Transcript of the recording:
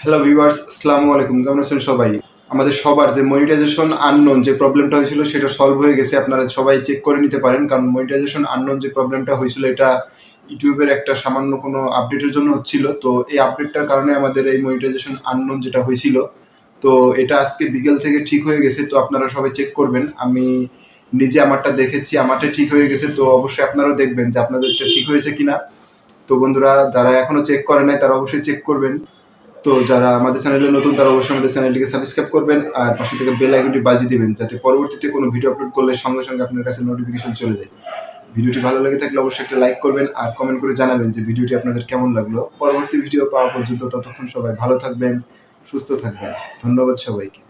Hello viewers, আসসালামু আলাইকুম। কেমন আছেন সবাই? আমাদের সবার যে মনিটাইজেশন আননোন যে প্রবলেমটা হয়েছিল সেটা সলভ হয়ে গেছে। আপনারা সবাই চেক করে নিতে পারেন, কারণ মনিটাইজেশন আননোন যে প্রবলেমটা হয়েছিল এটা ইউটিউবের একটা সামান্য কোনো আপডেটের জন্য হচ্ছিল। তো এই আপডেটটার কারণে আমাদের এই মনিটাইজেশন আননোন যেটা হয়েছিল, তো এটা আজকে বিকেল থেকে ঠিক হয়ে গেছে। তো আপনারা সবাই চেক করবেন। আমি নিজে আমারটা দেখেছি, আমারটা ঠিক হয়ে গেছে। তো অবশ্যই আপনারাও দেখবেন যে আপনাদেরটা ঠিক হয়েছে কিনা। তো বন্ধুরা, যারা এখনো চেক করে নাই তারা অবশ্যই চেক করবেন। তো যারা আমাদের চ্যানেলে নতুন তারা অবশ্যই আমাদের চ্যানেলটিকে সাবস্ক্রাইব করবেন আর পাশে থেকে বেল আইকনটি বাজিয়ে দিবেন, যাতে পরবর্তীতে কোনো ভিডিও আপলোড করলে সঙ্গে সঙ্গে আপনার কাছে নোটিফিকেশন চলে যায়। ভিডিওটি ভালো লেগে থাকলে অবশ্যই একটা লাইক করবেন আর কমেন্ট করে জানাবেন যে ভিডিওটি আপনাদের কেমন লাগলো। পরবর্তী ভিডিও পাওয়া পর্যন্ত ততক্ষণ সবাই ভালো থাকবেন, সুস্থ থাকবেন। ধন্যবাদ সবাইকে।